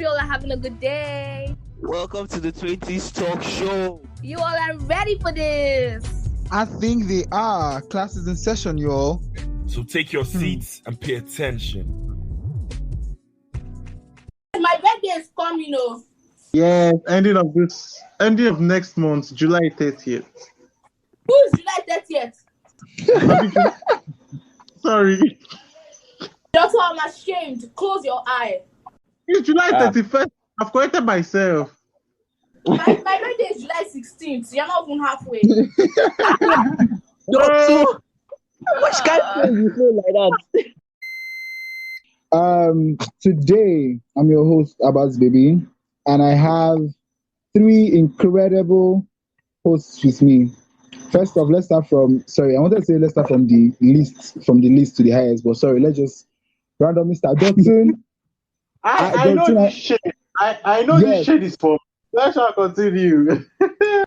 you all are having a good day. Welcome to the 20s Talk Show. You all are ready for this. I think they are. Class is in session, y'all. So take your seats and pay attention. My birthday is coming, Yes, ending of next month, July 30th. Who's July 30th? Sorry. Doctor, I'm ashamed. Close your eye. It's July 31st. I've corrected myself. My birthday is July 16th. You're not even halfway. So, which kind of thing you feel like that? Today, I'm your host, Abbas Baby, and I have 3 incredible hosts with me. First off, let's start from the least to the highest, but sorry, let's just randomly start. Dotson. I know this shit. I know this shit is for me. Let's continue.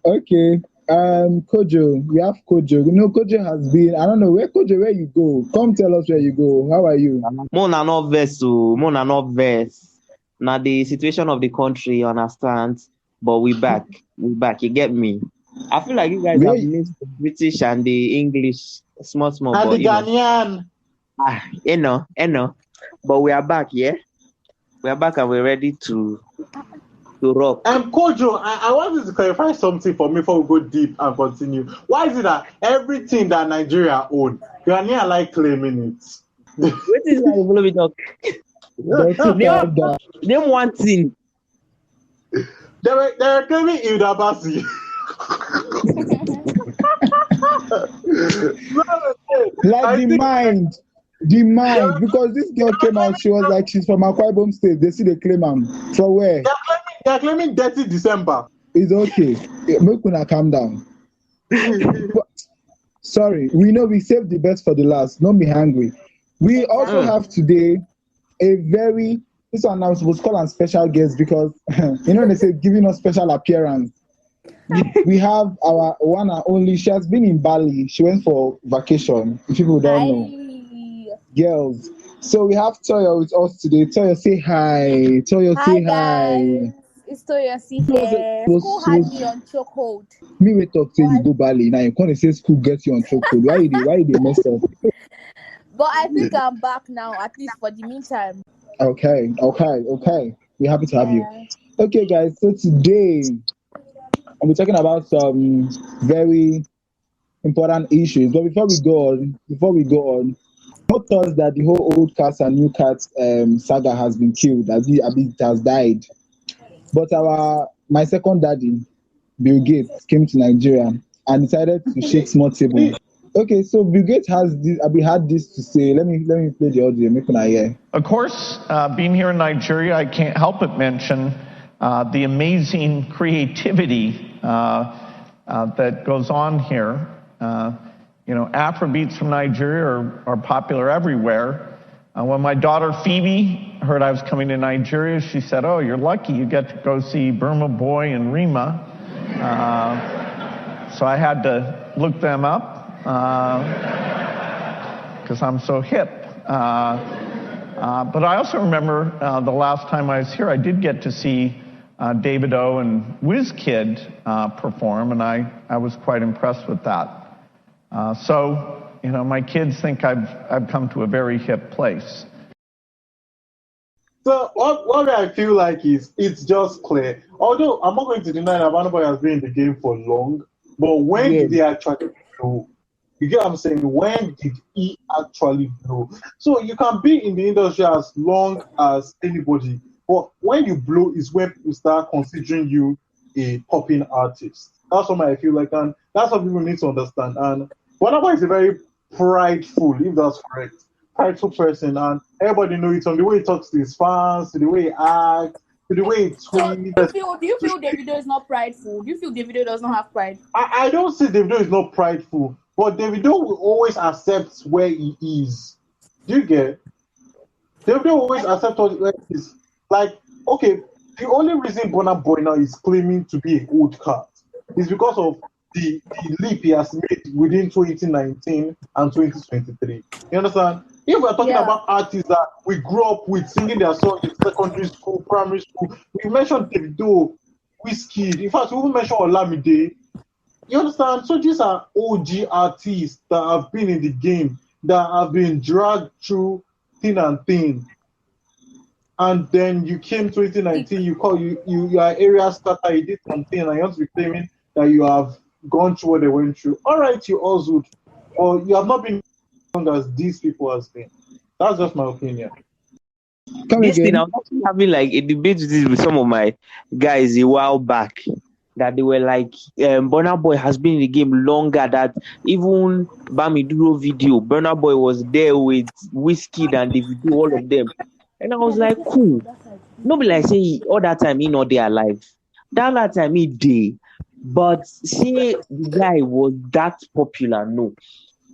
Okay. Kojo. We have Kojo. You know, Kojo has been, I don't know, where you go? Come tell us where you go. How are you? Mona not verse. Now the situation of the country, you understand? But we back. You get me? I feel like you guys have missed the British and the English small. And but, the Ghanaian. You know. But we are back, yeah? We are back and we're ready to rock. Kojo, I want you to clarify something for me before we go deep and continue. Why is it that everything that Nigeria owns, Ghanaian like claiming it? What is that development talk? Name one thing. They were claiming Ildabasi. Like the mind, because this girl came out, she was like, she's from Akwa Ibom State. They see the claim from where? They're claiming dirty December. It's okay. Make una calm down. But, sorry, we know we saved the best for the last. Don't be hungry. We also have today this one I'm supposed to call a special guest because they say giving us special appearance. We have our one and only. She has been in Bali. She went for vacation. If people don't know. Girls. So we have Toya with us today. Toya, say hi. Say hi. It's Toya, see here. School had me on chokehold. Me we talk say you go Bali. Now you can't say school gets you on chokehold. Why you mess up? But I think I'm back now, at least for the meantime. Okay. We're happy to have you. Okay, guys. So today I'll be talking about some very important issues. But before we go on, not us that the whole old cats and new cats saga has been killed, it has died. But my second daddy, Bill Gates, came to Nigeria and decided to shake small table. Okay, so Bill Gates had this to say. Let me play the audio. Make one hear. Of course, being here in Nigeria, I can't help but mention the amazing creativity that goes on here. Afrobeats from Nigeria are popular everywhere. When my daughter Phoebe heard I was coming to Nigeria, she said, "Oh, you're lucky. You get to go see Burma Boy and Rima." So I had to look them up because I'm so hip. But I also remember the last time I was here, I did get to see Davido and WizKid perform, and I was quite impressed with that. So my kids think I've come to a very hip place. So what I feel like is it's just clear. Although I'm not going to deny that Burna Boy has been in the game for long, but when did they actually blow? You get what I'm saying? When did he actually blow? So you can be in the industry as long as anybody, but when you blow is when people start considering you a popping artist. That's what I feel like, and that's what people need to understand. And Burna Boy is a very prideful, if that's correct, prideful person, and everybody knows it from the way he talks to his fans, to the way he acts, to the way he tweets. So, do you feel Davido is not prideful? Do you feel Davido does not have pride? I don't say Davido is not prideful, but Davido will always accept where he is. Do you get? Davido will always accept where he is. Like, okay, the only reason Burna Boy now is claiming to be an old cat is because of the leap he has made within 2019 and 2023. You understand? If we're talking about artists that we grew up with singing their songs in secondary school, primary school, we mentioned Davido, Wizkid. In fact, we even mentioned Olamide. You understand? So these are OG artists that have been in the game, that have been dragged through thin and thin. And then you came 2019, you are area starter, you did something, and you want to be claiming that you have gone through what they went through. All right, you also, or you have not been as long as these people has been. That's just my opinion. This thing, I was actually having like a debate with some of my guys a while back, that they were like, Burna Boy has been in the game longer, that even Bamiduro video, Burna Boy was there with Wizkid and Davido, all of them. And I was like, cool. Nobody like say all that time he not there alive. That time he day. But say the guy was that popular, no.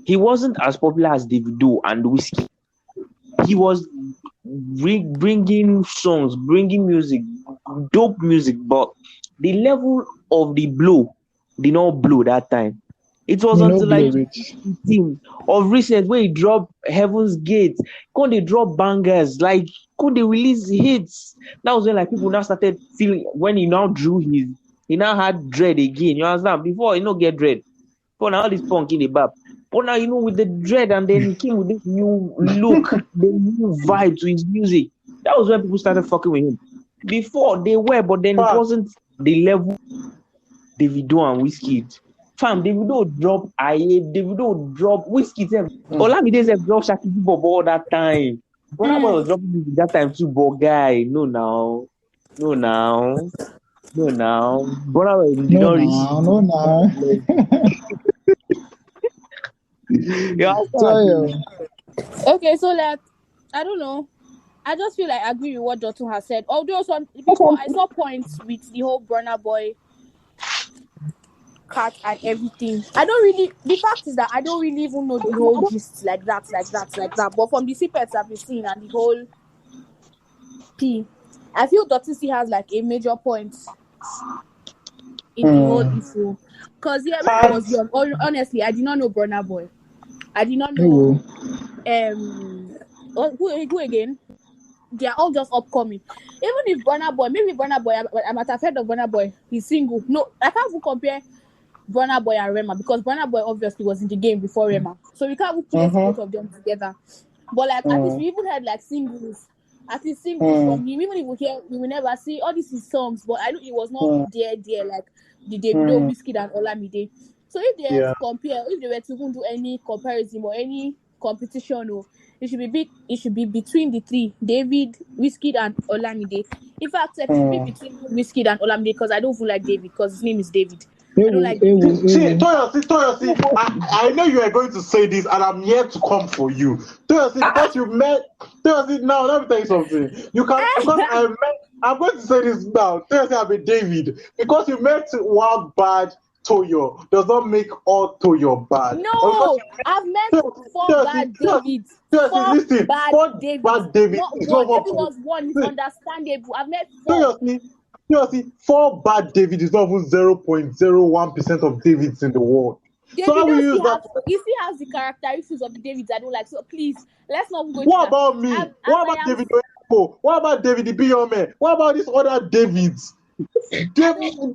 He wasn't as popular as Davido and Wizkid. He was bringing songs, bringing music, dope music, but the level of the blow did not blow that time. It was until like 15 of recent when he dropped Heaven's Gate, when they drop bangers, like could they release hits? That was when like people now started feeling, when he now he now had dread again. You understand? Before he not get dread. But now all this punk in the back. But now, with the dread, and then he came with this new look, the new vibe to his music. That was when people started fucking with him. Before they were, but then it wasn't the level Davido and Wizkid. Fam, Davido drop Davido drop Wizkid. Olamide said drop Shaki Bobo that time. Burna Boy was dropping music that time too, but guy, no now. Burna Boy did not reach. Okay, so like, I don't know. I just feel like I agree with what Dotun has said. Although before I saw points with the whole Burna Boy cat and everything. The fact is that I don't really even know the whole gist like that. But from the snippets I've been seeing and the whole I feel Dotun still has like a major point in the whole issue. Because when I was young, honestly, I did not know Burna Boy. I did not know who again? They are all just upcoming. Even if Burna Boy, I might have heard of Burna Boy. He's single. No, I can't even compare Burna Boy and Rema, because Burna Boy obviously was in the game before Rema. So we can't even put both of them together. But like at least we even had like singles. At least singles from him. Even if we will never see all these songs, but I know it was not there like the Davido, Wizkid and Olamide. So if they were to even do any comparison or any competition, it should be between the three, David, Wizkid and Olamide. In fact, it should be between Wizkid and Olamide, because I don't feel like David, because his name is David. I don't like David. See, Toyosi, I know you are going to say this, and I'm here to come for you. Toyosi, because you met Toyosi. Now let me tell you something. You can, because I'm going to say this now. Toyosi, I'm a David, because you met one bad Toyo does not make all Toyo bad. No, I've met four bad Davids. Four bad Davids. Not one. Maybe was one. It's understandable. I've met four. Seriously, 4 bad David is not even 0.01% of Davids in the world. David, so how will you use that? He still has the characteristics of the Davids I don't like. So please, let's not go. What about me? What about David Oyedepo? What about David Ibiyome? What about these other Davids? David in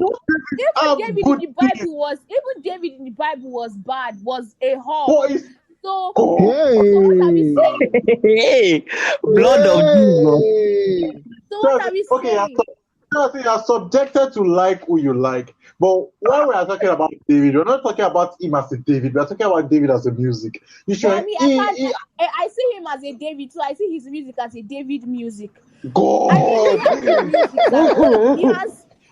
the Bible was bad, was a whore. So what are we saying? Blood of Jesus. So what are we saying? You are subjected to like who you like. But when we are talking about David, we're not talking about him as a David. We're talking about David as a music. I see him as a David, so I see his music as a David music. God.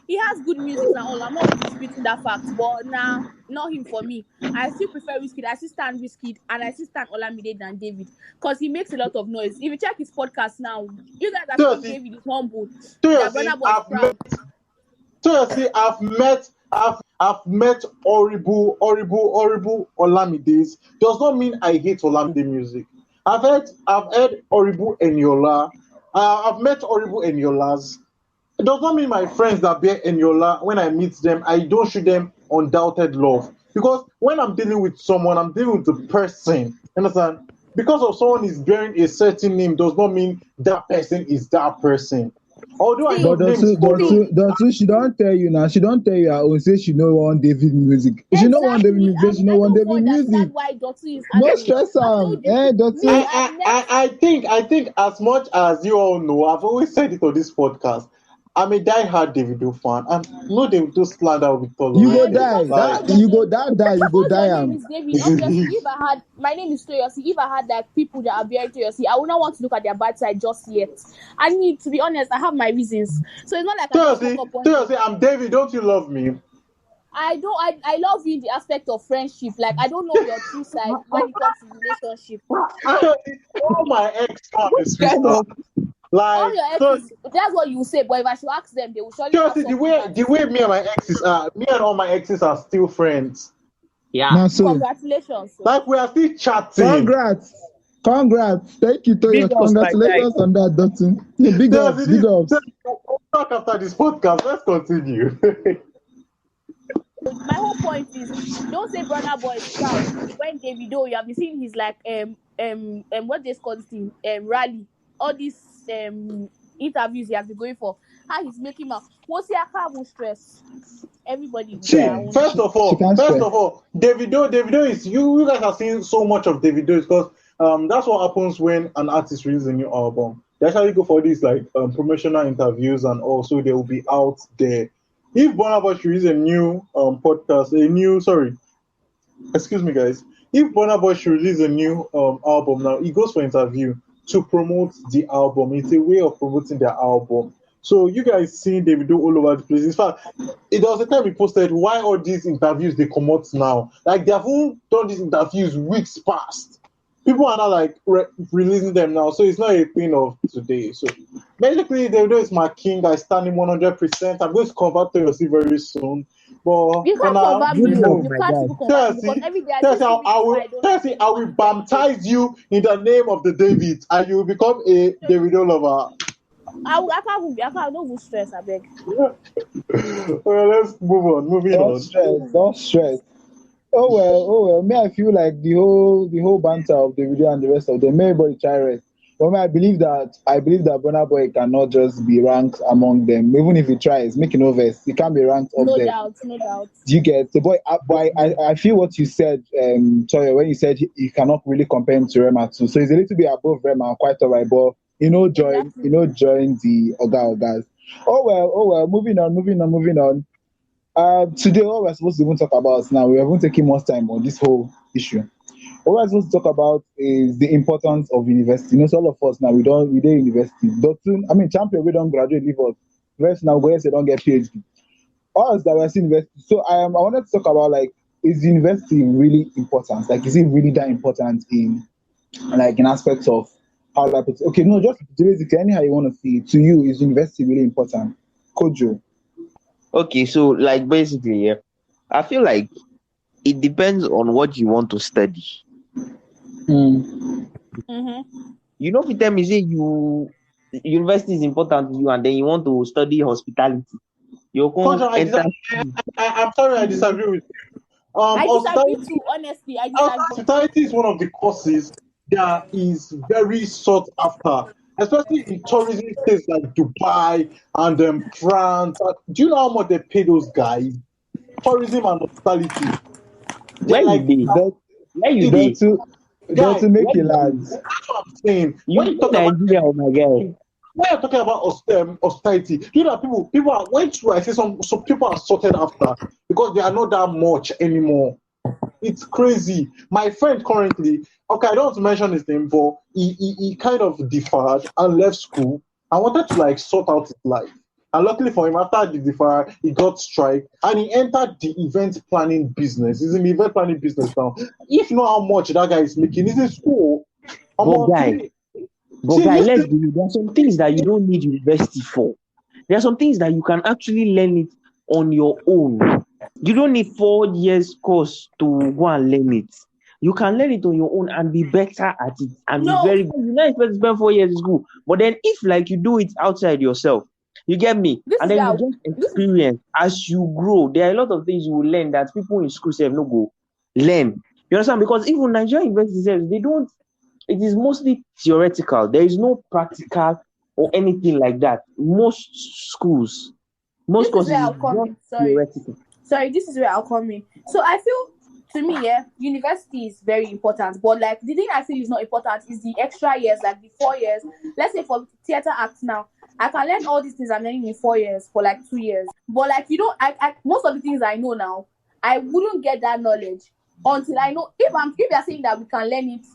He has good music and all. I'm not disputing that fact, but not him for me. I still prefer Wizkid. I still stand Wizkid, and I still stand Olamide than David, because he makes a lot of noise. If you check his podcast now, you guys are saying David is humble. I've met horrible Olamides. Does not mean I hate Olamide music. I've heard horrible Eniola. I've met horrible Eniolas. It does not mean my friends that bear Eniola, when I meet them, I don't show them undoubted love. Because when I'm dealing with someone, I'm dealing with the person. Understand? because of someone is bearing a certain name does not mean that person is that person. Although I know But names follow. she don't tell you now. She don't tell you her own. Say she no want David music. She no want David Exactly. music. She no I want don't David music. understand why Dotu is No arguing. stress I am. told you, me, Dotu. I've never. I think as much as you all know, I've always said it on this podcast. I'm a die-hard Davido fan, and no Davido slander will be You go tolerated. die. Because Like, That you go that die. You go because die your name am. is David, obviously, if I had my name is Toyosi, if I had like people that are very Toyosi, I would not want to look at their bad side just yet. I need to be honest, I have my reasons. So it's not like I just woke up one day. Seriously, I'm David. Don't you love me? I love you in the aspect of friendship. Like I don't know your true side when it comes to relationship. All my ex is Kind of. All like your so. exes, that's what you say, but if I should ask them, they will surely have Seriously, something the way me and my exes are, me and all my exes are still friends. Yeah. Now so. Congratulations. Like we are still chatting. Congrats. Thank you, Toyo. Big ups, my Congratulations on that, Dotu. Yeah, big ups. Big ups. We'll talk after this podcast. Let's continue. My whole point is don't say Burna Boy is proud when Davido you have been seeing his like what they call this thing rally, all these interviews he has been going for, how he's making out. What's your carbon stress? Everybody See, their own. first of all, Davido is you guys have seen so much of Davido because that's what happens when an artist releases a new album. They actually go for these like promotional interviews and also they will be out there. If Burna Boy releases a new excuse me guys. If Burna Boy release a new album now, he goes for interview to promote the album. It's a way of promoting their album. So you guys see Davido all over the place. In fact, it was a time we posted why all these interviews they come out now. Like they have all done these interviews weeks past. People are not like releasing them now, so it's not a thing of today. So basically, Davido is my king. I stand him 100%. I'm going to convert to Yossi very soon. But You for can't now, convert we me. move. You can't even convert me because every day I see I will baptize you in the name of the David, and you will become a Davido lover. I can't no stress, I beg. Well, let's move on. Moving on. Don't stress. Oh well. Me, I feel like the whole banter of Davido and the rest of them, everybody try rest. But me, I believe that Burna Boy cannot just be ranked among them. Even if he tries, make no verse, he can't be ranked up No there. doubt. Do you get the boy? I feel what you said, Toyo, when you said he cannot really compare him to Rema too. So he's a little bit above Rema, quite alright, but join the Ogas. Oh well. Moving on. Today, what we're supposed to even talk about now, we haven't taken much time on this whole issue. What we're supposed to talk about is the importance of university. So all of us now, we did university. Champion, we don't graduate, leave us. Rest now, go say don't get PhD. All us that we're still university. So I wanted to talk about like, is university really important? Like, is it really that important in aspects of how I put it? Okay, no, just basically anyhow you want to see it. To you, is university really important? Kojo. Okay, so like basically, yeah, I feel like it depends on what you want to study. Mm-hmm. If you tell me say university is important to you and then you want to study hospitality, I'm sorry, I disagree with you. I disagree too, honestly. I disagree. Hospitality is one of the courses that is very sought after, especially in tourism states like Dubai and France. Do you know how much they pay those guys? Tourism and hospitality. Where you be? To make it lads. That's what I'm saying. When you talk Nigeria, oh my God. When you're talking about hospitality, you know people are went through. I say some people are sorted after because they are not that much anymore. It's crazy. My friend currently, okay, I don't want to mention his name, but he kind of deferred and left school. I wanted to like sort out his life. And luckily for him, after the deferral, he got strike and he entered the event planning business. He's in the event planning business now. If you know how much that guy is making, he's in school. But guy, let's be real. There are some things that you don't need university for. There are some things that you can actually learn it on your own. You don't need 4 years course to go and learn it. You can learn it on your own and be better at it and be very good. You're not expected to spend 4 years in school. But then if like you do it outside yourself, you get me? And then you just experience as you grow. There are a lot of things you will learn that people in school say no go learn. You understand? Because even Nigerian universities, they don't it is mostly theoretical. There is no practical or anything like that. Most schools, most This is courses where is I'll come just in. Sorry. theoretical. This is where I'll come in. So I feel, to me, university is very important. But like the thing I feel is not important is the extra years, like the 4 years. Let's say for theater act now, I can learn all these things I'm learning in 4 years for like 2 years. But like I most of the things I know now, I wouldn't get that knowledge until I know if they're saying that we can learn it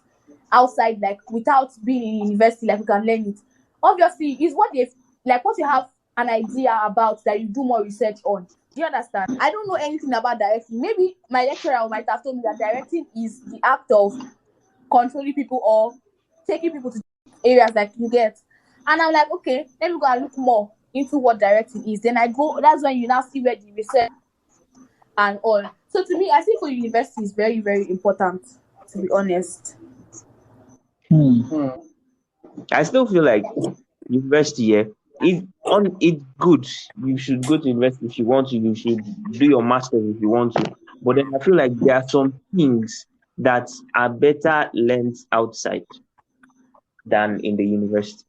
outside, like without being in university, like we can learn it. Obviously, is what you have an idea about that you do more research on. Do you understand? I don't know anything about directing. Maybe my lecturer might have told me that directing is the act of controlling people or taking people to areas that you get. And I'm like, okay, let me go and look more into what directing is. Then I go, that's when you now see where the research and all. So to me, I think for university is very, very important, to be honest. I still feel like university, it's good. You should go to university if you want to. You should do your master's if you want to. But then I feel like there are some things that are better learned outside than in the university.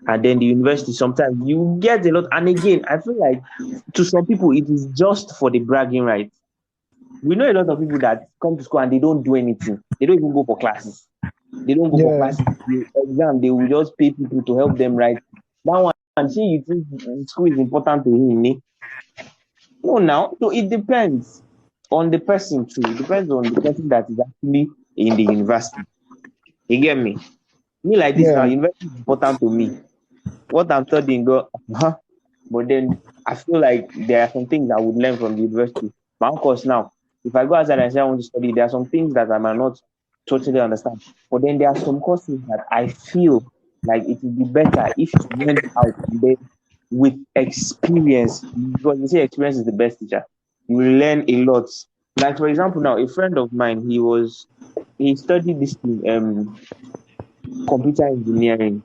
And then the university, sometimes you get a lot. And again, I feel like to some people, it is just for the bragging rights. We know a lot of people that come to school and they don't do anything. They don't even go for classes. They don't go for classes. The exam, they will just pay people to help them write. That one, and see, you think school is important to him. No, now. So it depends on the person too. It depends on the person that is actually in the university. You get me? Me like this now, university is important to me. What I'm studying, but then I feel like there are some things I would learn from the university. My own course now, if I go outside and say I want to study, there are some things that I might not totally understand. But then there are some courses that I feel like it would be better if you went out there with experience. Because you say experience is the best teacher. You will learn a lot. Like for example, now a friend of mine, he studied this thing, computer engineering.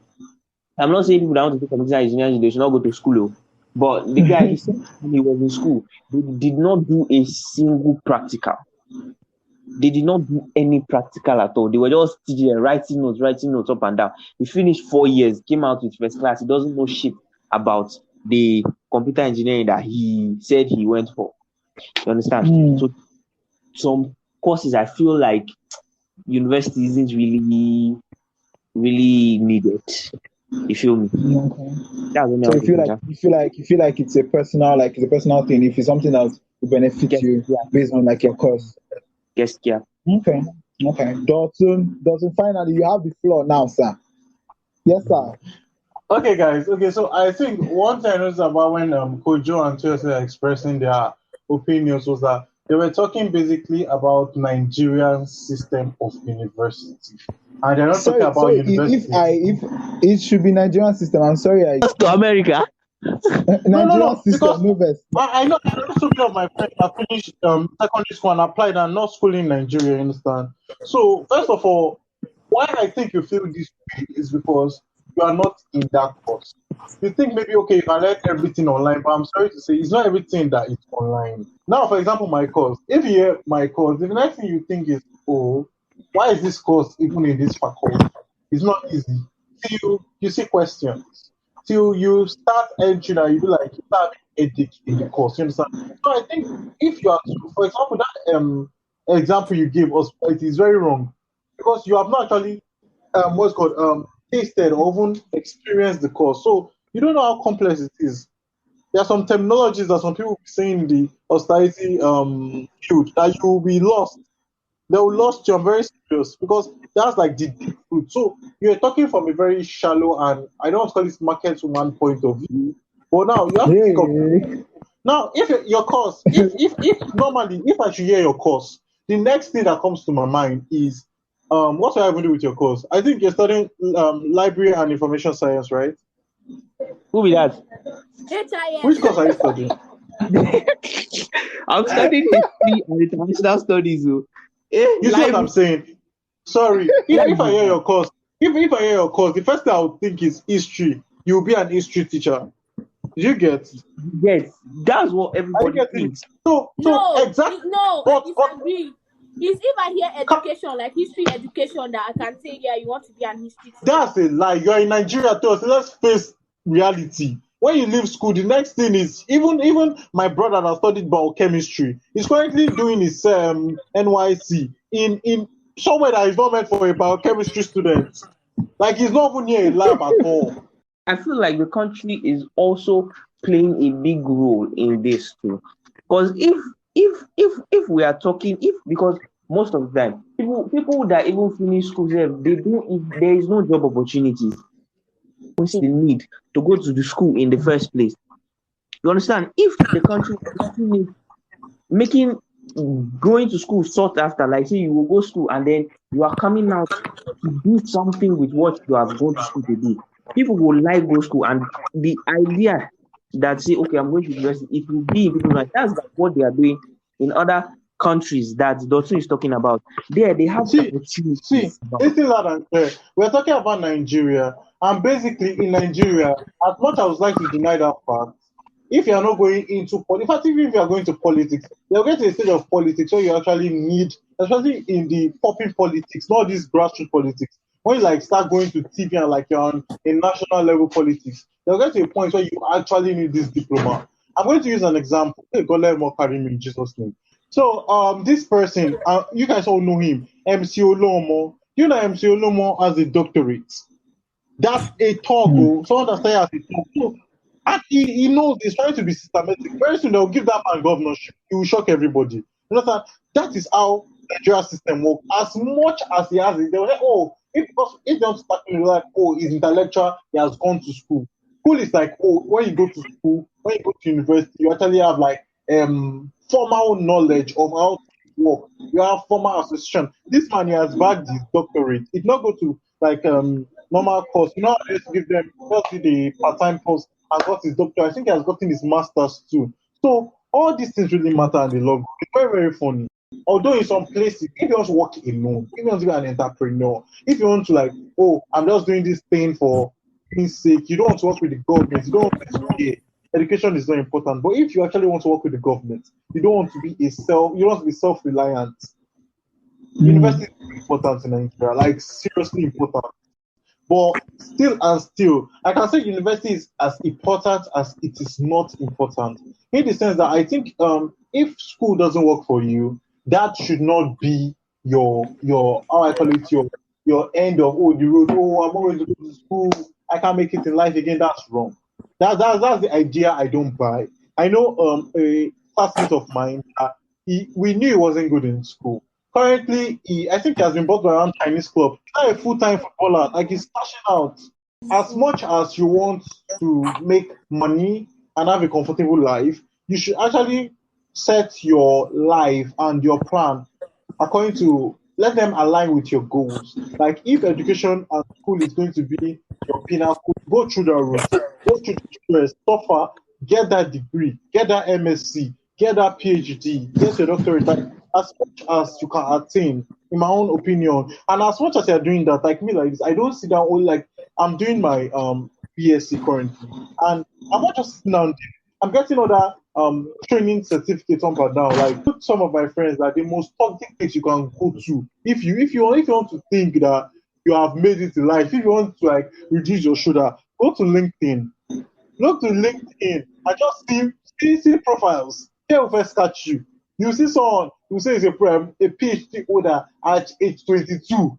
I'm not saying people that want to do computer engineering, they should not go to school. But the guy, he said when he was in school, they did not do a single practical. They did not do any practical at all. They were just teaching and writing notes up and down. He finished 4 years, came out with first class. He doesn't know shit about the computer engineering that he said he went for. You understand? So some courses I feel like university isn't really needed. You feel me? Okay. So you feel like it's a personal thing. If it's something that will benefit you based on like your course. Yes, yeah. Okay. Dalton, finally you have the floor now, sir. Yes, sir. Okay, guys. Okay, so I think one thing I noticed about when Kojo and Chelsea are expressing their opinions was that they were talking basically about Nigerian system of university. And they're not talking about university. If it should be Nigerian system, I'm sorry. To America. Nigerian system, because I know so many of my friends have finished secondary school and applied and not schooling in Nigeria, you understand? So first of all, why I think you feel this way is because you are not in that course. You think maybe okay, you can learn everything online, but I'm sorry to say it's not everything that is online. Now, for example, my course. If you hear my course, the next thing you think is, oh, why is this course even in this faculty? It's not easy. Till you see questions. Till you start entering and you be like, you start having headache in the course. You understand? So I think if you are, for example, that example you gave us, it is very wrong because you have not actually tasted or even experienced the course. So you don't know how complex it is. There are some terminologies that some people be saying in the austerity field that you will be lost. They will lost you. I'm very serious because that's like the deep root. So you're talking from a very shallow and I don't want to call this market woman point of view. But now you have to think of now if your course, if normally if I should hear your course, the next thing that comes to my mind is what do I even do with your course? I think you're studying library and information science, right? Who be that? Which course are you studying? I'm studying history and international studies. You see what I'm saying? Sorry. If I hear your course, if I hear your course, the first thing I would think is history. You'll be an history teacher. You get? Yes, that's what everybody thinks. So exactly. No, I disagree. It's if I hear education, like history education, that I can say, yeah, you want to be an history teacher. That's a lie. You are in Nigeria too. So let's face reality. When you leave school, the next thing is even my brother that studied biochemistry is currently doing his NYC in somewhere that is not meant for a biochemistry student. Like he's not even near a lab at all. I feel like the country is also playing a big role in this too. Because if we are talking, because most of the time people that even finish school, they do, if there is no job opportunities, we see the need to go to the school in the first place. You understand? If the country is making going to school sought after, like say you will go school and then you are coming out to do something with what you have gone to school to do, people will like go school, and the idea that say, okay, I'm going to university, it will be in people's mind. That's like what they are doing in other countries that Dotun is talking about. There they have opportunities. Listen loud and clear. We're talking about Nigeria, and basically in Nigeria, as much as I would like to deny that fact, if you are not going into politics, in fact, even if you are going to politics, you're going to a stage of politics where you actually need, especially in the popping politics, not this grassroots politics. When you like start going to TV and like you're on a national level politics, you're going to a point where you actually need this diploma. I'm going to use an example. God let more carry me in Jesus' name. So this person, you guys all know him, MC Olomo. You know MC Olomo has a doctorate. That's a talk. Someone that started as a talk. So, and he knows he's trying to be systematic. Very soon they'll give that man governorship. He will shock everybody. You understand? That is how the Nigeria system works. As much as he has it, they'll say, oh, if they don't start to like, oh, he's intellectual, he has gone to school. School is like, oh, when you go to school, when you go to university, you actually have like formal knowledge of how to work. You have formal association. This man, he has bagged his doctorate. It not go to like normal course. You know how they used to give them just the part-time course and got his doctor. I think he has gotten his master's too. So all these things really matter in the long run. It's very, very funny. Although in some places, if you want to work alone, if you want to be an entrepreneur, if you want to like, oh, I'm just doing this thing for being sake, you don't want to work with the government, you don't want to be education is not important. But if you actually want to work with the government, you don't want to be you don't want to be self-reliant. University is important in Nigeria, like seriously important. But still, I can say university is as important as it is not important. In the sense that I think if school doesn't work for you, that should not be your how I call it your end of the road. Oh, I'm always going to school. I can't make it in life again. That's wrong. That's the idea I don't buy. I know a classmate of mine. We knew he wasn't good in school. Currently, I think he has been bought by one Chinese club. He's not a full-time footballer. Like he's cashing out. As much as you want to make money and have a comfortable life, you should actually set your life and your plan according to let them align with your goals. Like if education and school is going to be your pinnacle, go through the route, go through the stress, suffer, get that degree, get that MSc, get that PhD, get your doctorate. Like, as much as you can attain, in my own opinion, and as much as you're doing that, like me, like this, I don't sit down only like I'm doing my BSc currently, and I'm not just sitting down. I'm getting other training certificates up and down. Like some of my friends, like the most toxic place you can go to if you want to think that you have made it in life, if you want to like reduce your shoulder, go to LinkedIn. Go to LinkedIn and just see profiles. They will first catch you. You see someone who says a PhD holder at age 22.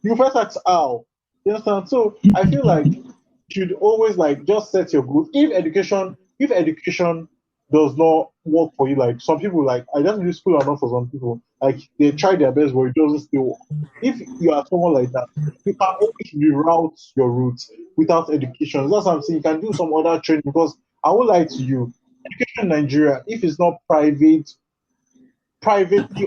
You first ask how. You understand? So I feel like you should always like just set your goals. If education does not work for you, like some people like I just do school or not for some people. Like they try their best but it doesn't still work. If you are someone like that, you can always reroute your route without education. That's what I'm saying. You can do some other training because I won't lie to you. Education in Nigeria, if it's not privately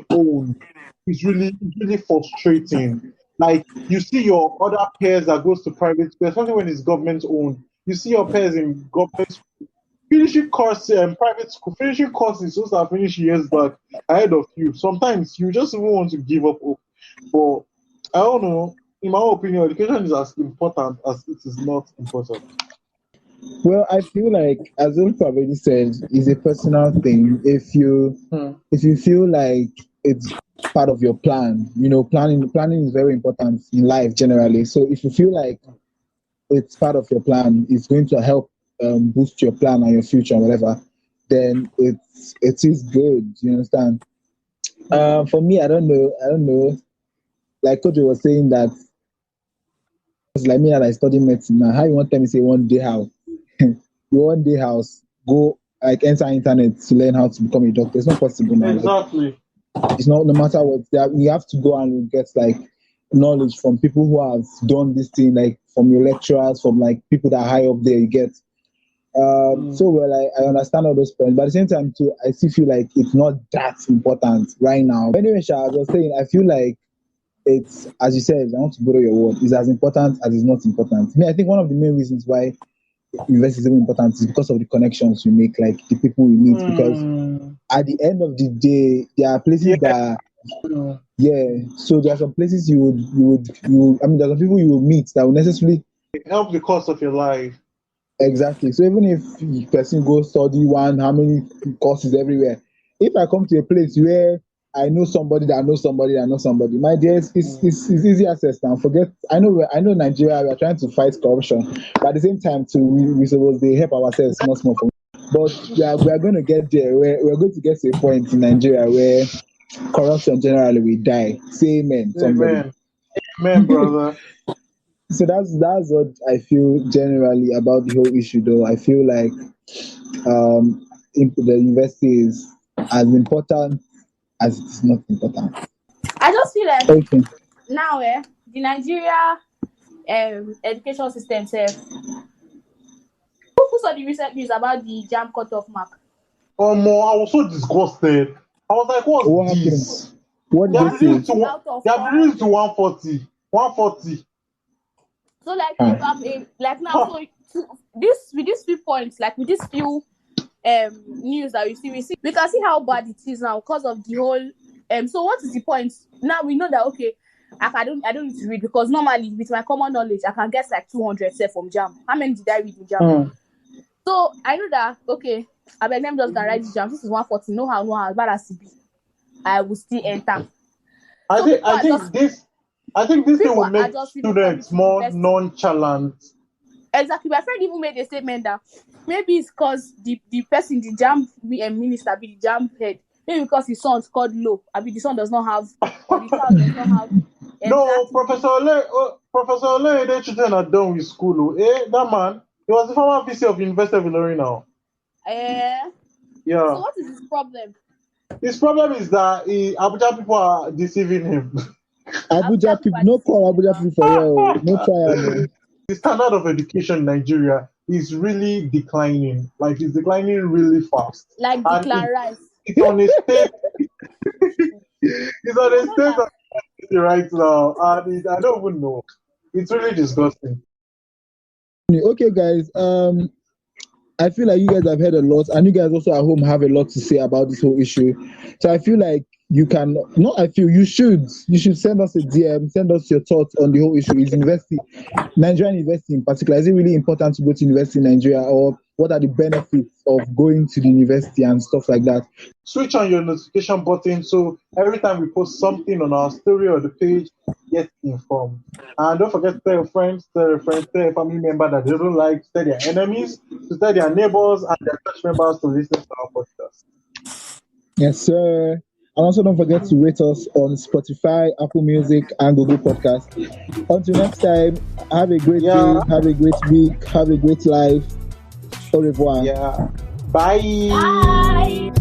owned, it's really frustrating. Like you see your other peers that goes to private school, especially when it's government owned. You see your peers in government school finishing course private school, finishing courses supposed to have finished years back ahead of you. Sometimes you just even want to give up hope. But I don't know. In my opinion, education is as important as it is not important. Well, I feel like, as Ulf already said, it's a personal thing. If you feel like it's part of your plan. Planning is very important in life generally. So if you feel like it's part of your plan, it's going to help boost your plan and your future and whatever, then it is good. You understand? For me, I don't know. Like Coach was saying that it's like me that I study medicine now. How you want me to say one day house? You one day house go like enter internet to learn how to become a doctor. It's not possible now. Exactly. It's not, no matter what. You have to go and get like knowledge from people who have done this thing, like from your lecturers, from like people that are high up there. You get. So well, I understand all those points, but at the same time too, I still feel like it's not that important right now. Anyway, Sha, I was saying, I feel like it's, as you said, I want to borrow your word, is as important as it's not important. I think one of the main reasons why university is even important is because of the connections you make, like the people we meet. Because at the end of the day, there are places that, so there are some places you would, there are some people you will meet that will necessarily help the course of your life. Exactly. So even if the person goes study how many courses everywhere, if I come to a place where I know somebody that knows somebody that knows somebody, my dear, it's easy access now. Forget. I know Nigeria. We are trying to fight corruption, but at the same time, too, we suppose they help ourselves small. But we are going to get there. We're going to get to a point in Nigeria where corruption generally will die. Say amen. Somebody. Amen, brother. So that's what I feel generally about the whole issue, though. I feel like the university is as important as it is not important. I just feel like now, the Nigeria education system says. Who saw the recent news about the JAMB cutoff mark? I was so disgusted. I was like, what's this? What did they say? They have reduced to 140. 140. So like like now, so with these few points, like with these few news that we see, we can see how bad it is now because of the whole so what is the point? Now we know that I don't need to read, because normally with my common knowledge I can get like 200 from JAMB. How many did I read in JAMB? So I know that I bet them just gonna write the JAMB. This is 140. No how as bad as it be, I will still enter. I think this thing will make students more nonchalant. Exactly. My friend even made a statement that maybe it's because the person, the JAMB minister, be the JAMB head. Maybe because his son scored low. I mean, the son does not have, or the child does not have. No, Professor Ole, they children are done with school. That man, he was the former VC of University of Ilorin now. Yeah. So what is his problem? His problem is that Abuja people are deceiving him. Abuja people, no call Abuja people for real. No trial. The standard of education in Nigeria is really declining. Like, it's declining really fast. Like decline rise. It's on a state. It's on a state of right now, and I don't even know. It's really disgusting. Okay, guys. I feel like you guys have heard a lot, and you guys also at home have a lot to say about this whole issue. So I feel like you should send us a DM, send us your thoughts on the whole issue. Is Nigerian university in particular, is it really important to go to university in Nigeria, or what are the benefits of going to the university and stuff like that? Switch on your notification button so every time we post something on our story or the page, get informed. And don't forget to tell your friends, tell your family member that they don't like, tell their enemies, to tell their neighbors and their church members to listen to our podcast. Yes, sir. And also don't forget to rate us on Spotify, Apple Music, and Google Podcast. Until next time, have a great day, have a great week, have a great life. Au revoir. Bye.